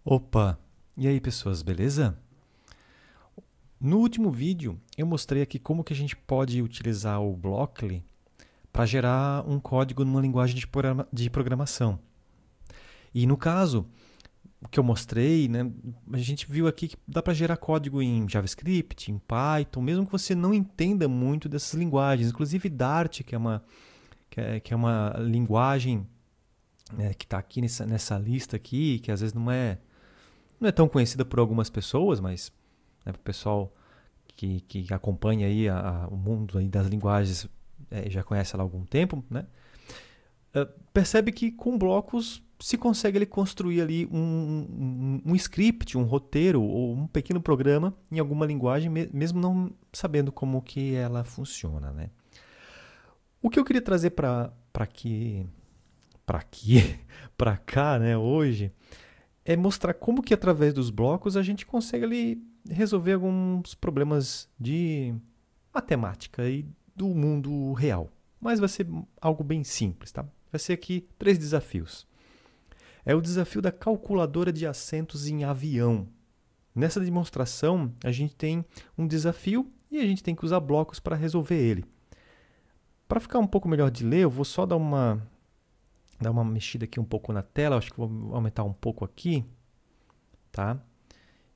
Opa! E aí, pessoas, beleza? No último vídeo, eu mostrei aqui como que a gente pode utilizar o Blockly para gerar um código numa linguagem de programação. E no caso, o que eu mostrei, né, a gente viu aqui que dá para gerar código em JavaScript, em Python, mesmo que você não entenda muito dessas linguagens. Inclusive Dart, que é uma linguagem, né, que está aqui nessa lista aqui, que às vezes não é tão conhecida por algumas pessoas, mas né, para o pessoal que acompanha aí o mundo aí das linguagens, já conhece ela há algum tempo, né? Percebe que com blocos se consegue ele construir ali um script, um roteiro ou um pequeno programa em alguma linguagem, mesmo não sabendo como que ela funciona, né? O que eu queria trazer para para cá, né, hoje, é mostrar como que através dos blocos a gente consegue ali resolver alguns problemas de matemática e do mundo real. Mas vai ser algo bem simples, tá? Vai ser aqui 3 desafios. É o desafio da calculadora de assentos em avião. Nessa demonstração, a gente tem um desafio e a gente tem que usar blocos para resolver ele. Para ficar um pouco melhor de ler, eu vou só dar uma mexida aqui um pouco na tela. Acho que vou aumentar um pouco aqui, tá?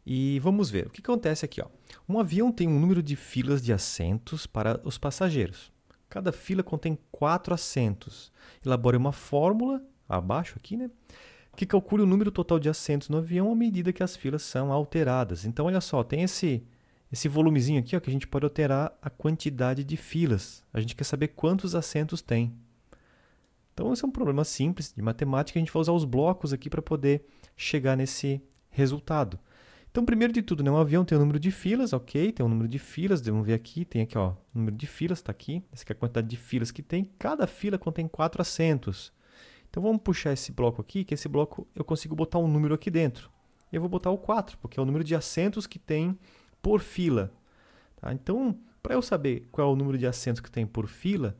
E vamos ver. O que acontece aqui, ó. Um avião tem um número de filas de assentos para os passageiros. Cada fila contém 4 assentos. Elabore uma fórmula, abaixo aqui, né? Que calcule o número total de assentos no avião à medida que as filas são alteradas. Então, olha só, tem esse volumezinho aqui, ó, que a gente pode alterar a quantidade de filas. A gente quer saber quantos assentos tem. Então, esse é um problema simples de matemática. A gente vai usar os blocos aqui para poder chegar nesse resultado. Então, primeiro de tudo, né, um avião tem um número de filas, ok, tem um número de filas, vamos ver aqui, tem aqui, ó, o número de filas, está aqui, essa aqui é a quantidade de filas que tem, cada fila contém 4 assentos. Então, vamos puxar esse bloco aqui, que esse bloco eu consigo botar um número aqui dentro. Eu vou botar o 4, porque é o número de assentos que tem por fila. Tá? Então, para eu saber qual é o número de assentos que tem por fila,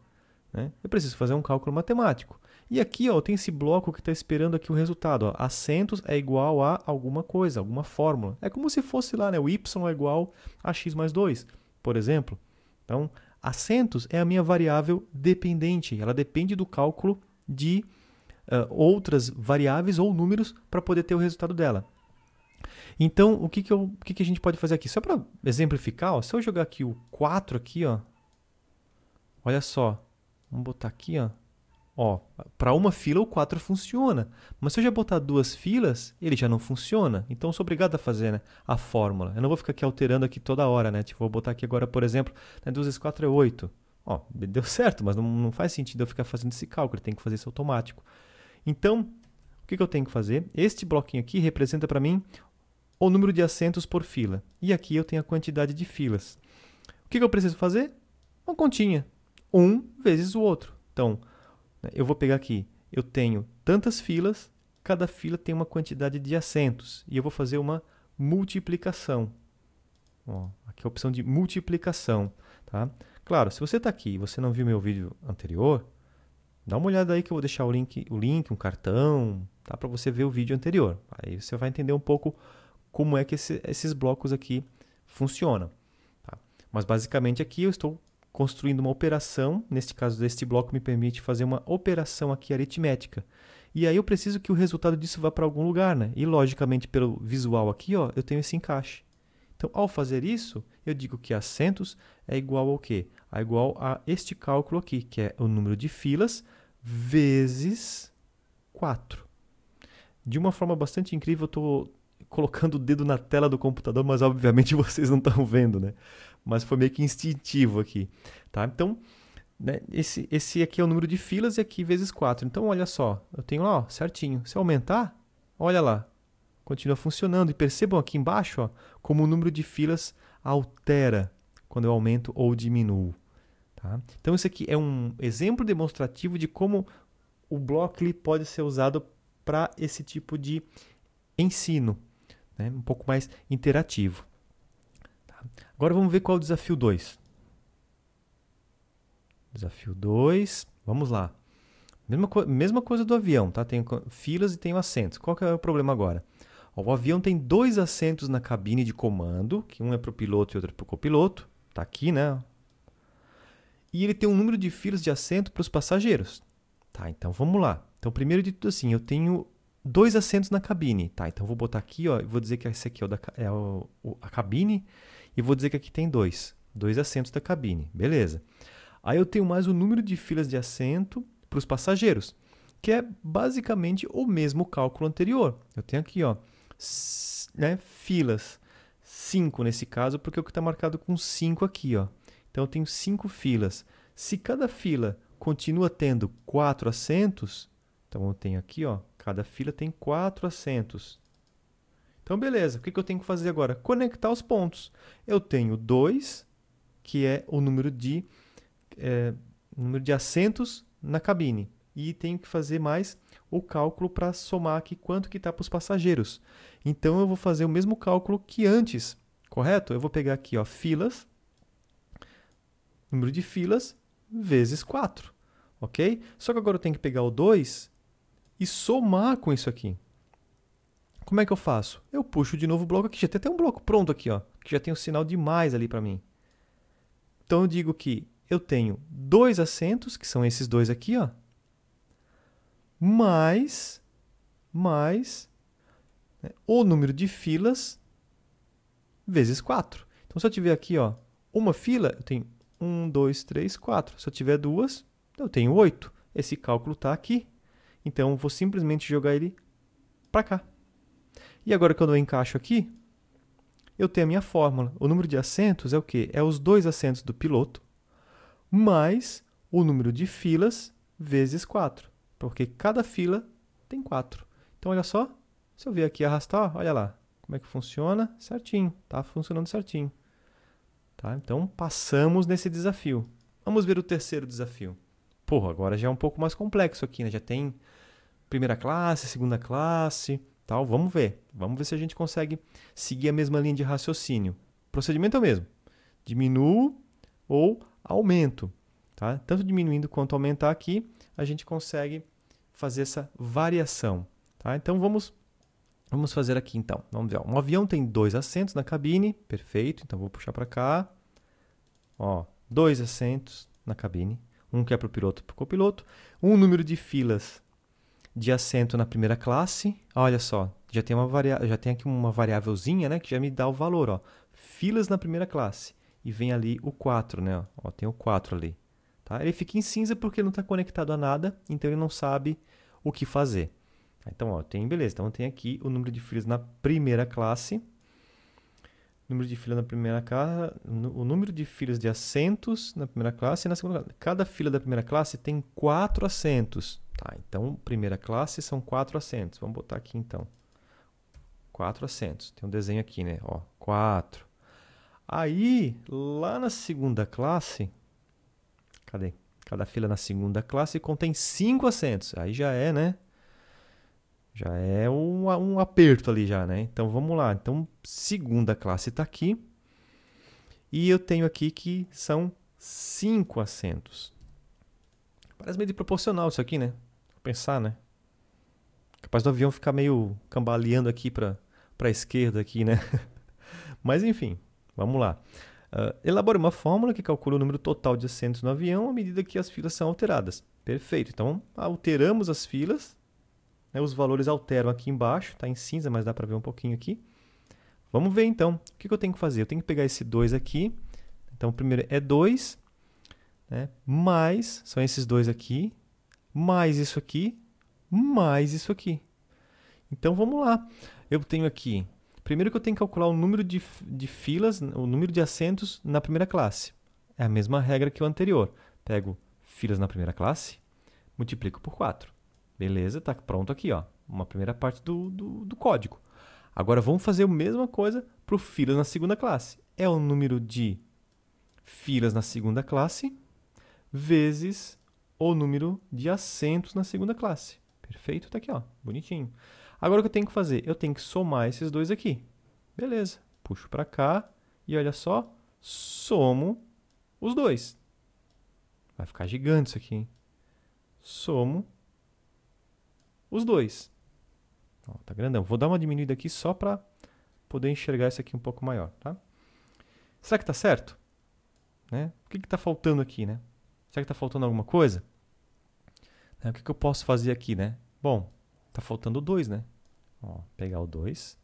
né, eu preciso fazer um cálculo matemático. E aqui, ó, tem esse bloco que está esperando aqui o resultado. Ó. Assentos é igual a alguma coisa, alguma fórmula. É como se fosse lá, né? O y é igual a x mais 2, por exemplo. Então, assentos é a minha variável dependente. Ela depende do cálculo de outras variáveis ou números para poder ter o resultado dela. Então, o que a gente pode fazer aqui? Só para exemplificar, ó, se eu jogar aqui o 4 aqui, ó, olha só. Vamos botar aqui, ó. Ó, para uma fila o 4 funciona, mas se eu já botar 2 filas, ele já não funciona. Então eu sou obrigado a fazer, né, a fórmula. Eu não vou ficar aqui alterando aqui toda hora, né? Tipo, vou botar aqui agora, por exemplo, né, 2 vezes 4 é 8. Ó, deu certo, mas não faz sentido eu ficar fazendo esse cálculo, eu tenho que fazer isso automático. Então, o que eu tenho que fazer? Este bloquinho aqui representa para mim o número de assentos por fila. E aqui eu tenho a quantidade de filas. O que eu preciso fazer? Uma continha. Um vezes o outro. Então, eu vou pegar aqui, eu tenho tantas filas, cada fila tem uma quantidade de assentos. E eu vou fazer uma multiplicação. Ó, aqui é a opção de multiplicação. Tá? Claro, se você está aqui e você não viu meu vídeo anterior, dá uma olhada aí que eu vou deixar o link, um cartão, tá? Para você ver o vídeo anterior. Aí você vai entender um pouco como é que esses blocos aqui funcionam. Tá? Mas basicamente aqui eu estou construindo uma operação, neste caso este bloco me permite fazer uma operação aqui aritmética. E aí eu preciso que o resultado disso vá para algum lugar, né? E logicamente pelo visual aqui, ó, eu tenho esse encaixe. Então, ao fazer isso, eu digo que assentos é igual ao quê? É igual a este cálculo aqui, que é o número de filas vezes 4. De uma forma bastante incrível, eu estou colocando o dedo na tela do computador, mas obviamente vocês não estão vendo, né? Mas foi meio que instintivo aqui, tá? Então, né, esse aqui é o número de filas e aqui vezes 4. Então, olha só, eu tenho lá, ó, certinho. Se eu aumentar, olha lá, continua funcionando. E percebam aqui embaixo, ó, como o número de filas altera quando eu aumento ou diminuo. Tá? Então, isso aqui é um exemplo demonstrativo de como o Blockly pode ser usado para esse tipo de ensino, né? Um pouco mais interativo. Tá? Agora vamos ver qual é o desafio 2. Desafio 2, vamos lá. Mesma coisa do avião, tá? Tem filas e tem assentos. Qual que é o problema agora? Ó, o avião tem 2 assentos na cabine de comando, que um é para o piloto e outro é para o copiloto. Está aqui, né? E ele tem um número de filas de assento para os passageiros. Tá, então vamos lá. Então, primeiro de tudo assim, eu tenho 2 assentos na cabine. Tá, então vou botar aqui, ó, e vou dizer que esse aqui é a cabine, e vou dizer que aqui tem 2 assentos da cabine. Beleza. Aí eu tenho mais o número de filas de assento para os passageiros, que é basicamente o mesmo cálculo anterior. Eu tenho aqui, ó, né, filas, 5 nesse caso, porque é o que está marcado com 5 aqui, ó. Então eu tenho 5 filas. Se cada fila continua tendo 4 assentos, então eu tenho aqui, ó, cada fila tem 4 assentos. Então beleza, o que eu tenho que fazer agora? Conectar os pontos. Eu tenho 2, que é o número de assentos na cabine. E tenho que fazer mais o cálculo para somar aqui quanto que está para os passageiros. Então, eu vou fazer o mesmo cálculo que antes, correto? Eu vou pegar aqui, ó, filas, número de filas, vezes 4, ok? Só que agora eu tenho que pegar o 2 e somar com isso aqui. Como é que eu faço? Eu puxo de novo o bloco aqui, já tem até um bloco pronto aqui, ó, que já tem um sinal de mais ali para mim. Então, eu digo que eu tenho 2 assentos, que são esses 2 aqui, ó, mais né, o número de filas vezes 4. Então, se eu tiver aqui, ó, uma fila, eu tenho 1, 2, 3, 4. Se eu tiver 2, eu tenho 8. Esse cálculo está aqui. Então, eu vou simplesmente jogar ele para cá. E agora, quando eu encaixo aqui, eu tenho a minha fórmula. O número de assentos é o quê? É os 2 assentos do piloto mais o número de filas vezes 4. Porque cada fila tem 4. Então, olha só. Se eu vier aqui arrastar, olha lá. Como é que funciona? Certinho. Está funcionando certinho. Tá? Então, passamos nesse desafio. Vamos ver o terceiro desafio. Porra, agora já é um pouco mais complexo aqui, né? Já tem primeira classe, segunda classe, tal. Vamos ver. Vamos ver se a gente consegue seguir a mesma linha de raciocínio. O procedimento é o mesmo. Diminuo ou aumento. Tá? Tanto diminuindo quanto aumentar aqui, a gente consegue fazer essa variação. Tá? Então, vamos fazer aqui, então. Vamos ver. Ó. Um avião tem 2 assentos na cabine. Perfeito. Então, vou puxar para cá. Ó, 2 assentos na cabine. Um que é para o piloto e para o copiloto. Um número de filas de assento na primeira classe. Olha só. Já tem aqui uma variávelzinha, né, que já me dá o valor. Ó. Filas na primeira classe. E vem ali o 4, né? Ó, tem o 4 ali. Tá? Ele fica em cinza porque ele não está conectado a nada, então ele não sabe o que fazer. Então, ó, beleza. Então, tem aqui o número de filas na primeira classe. Número de filas na primeira classe. O número de filas de assentos na primeira classe e na segunda classe. Cada fila da primeira classe tem 4 assentos. Tá, então, primeira classe são 4 assentos. Vamos botar aqui, então. 4 assentos. Tem um desenho aqui, né? Ó, 4. Aí, lá na segunda classe... Cadê? Cada fila na segunda classe contém 5 assentos. Aí já é, né? Já é um aperto ali já, né? Então, vamos lá. Então, segunda classe está aqui. E eu tenho aqui que são 5 assentos. Parece meio desproporcional isso aqui, né? Vou pensar, né? Capaz do avião ficar meio cambaleando aqui para a esquerda aqui, né? Mas, enfim, vamos lá. Elabore uma fórmula que calcula o número total de assentos no avião à medida que as filas são alteradas. Perfeito. Então, alteramos as filas. Né, os valores alteram aqui embaixo. Está em cinza, mas dá para ver um pouquinho aqui. Vamos ver, então. O que eu tenho que fazer? Eu tenho que pegar esse 2 aqui. Então, o primeiro é 2. Né, mais, são esses 2 aqui. Mais isso aqui. Mais isso aqui. Então, vamos lá. Eu tenho aqui... Primeiro que eu tenho que calcular o número de filas, o número de assentos na primeira classe. É a mesma regra que o anterior. Pego filas na primeira classe, multiplico por 4. Beleza, está pronto aqui, ó, uma primeira parte do código. Agora vamos fazer a mesma coisa para o filas na segunda classe. É o número de filas na segunda classe vezes o número de assentos na segunda classe. Perfeito, está aqui, ó, bonitinho. Agora o que eu tenho que fazer? Eu tenho que somar esses 2 aqui. Beleza. Puxo para cá e olha só, somo os 2. Vai ficar gigante isso aqui, hein? Somo os 2. Ó, tá grandão. Vou dar uma diminuída aqui só para poder enxergar isso aqui um pouco maior, tá? Será que tá certo? Né? O que está faltando aqui, né? Será que está faltando alguma coisa? O que eu posso fazer aqui, né? Bom, está faltando o 2, né? Ó, pegar o 2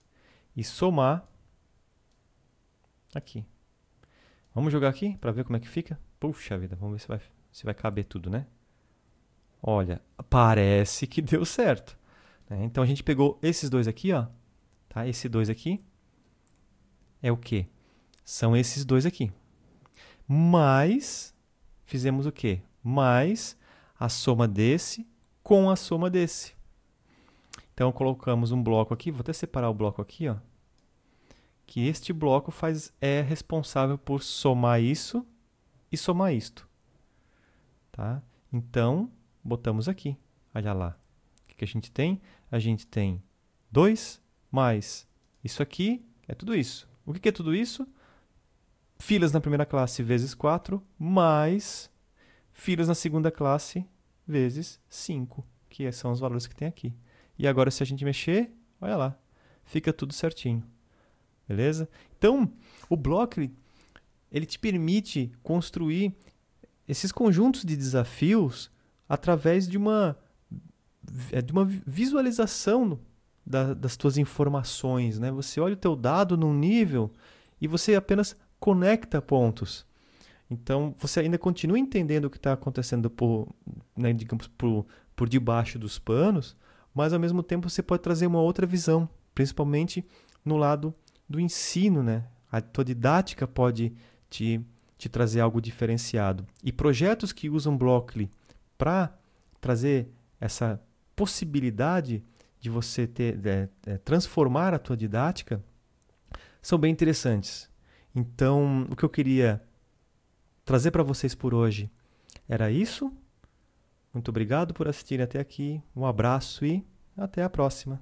e somar aqui. Vamos jogar aqui para ver como é que fica? Puxa vida, vamos ver se vai caber tudo, né? Olha, parece que deu certo. Né? Então a gente pegou esses dois aqui, ó. Tá? Esse 2 aqui é o quê? São esses dois aqui. Mas fizemos o quê? Mais a soma desse com a soma desse. Então colocamos um bloco aqui, vou até separar o bloco aqui, ó. Que este bloco é responsável por somar isso e somar isto. Tá? Então, botamos aqui. Olha lá. O que a gente tem? A gente tem 2 mais isso aqui, é tudo isso. O que é tudo isso? Filas na primeira classe vezes 4, mais filas na segunda classe vezes 5, que são os valores que tem aqui. E agora, se a gente mexer, olha lá, fica tudo certinho. Beleza? Então, o Blockly, ele te permite construir esses conjuntos de desafios através de uma visualização das tuas informações, né? Você olha o teu dado num nível e você apenas conecta pontos. Então, você ainda continua entendendo o que está acontecendo né, digamos, por debaixo dos panos, mas ao mesmo tempo você pode trazer uma outra visão, principalmente no lado do ensino, né? A tua didática pode te trazer algo diferenciado. E projetos que usam Blockly para trazer essa possibilidade de você transformar a tua didática são bem interessantes. Então, o que eu queria trazer para vocês por hoje era isso. Muito obrigado por assistirem até aqui. Um abraço e até a próxima.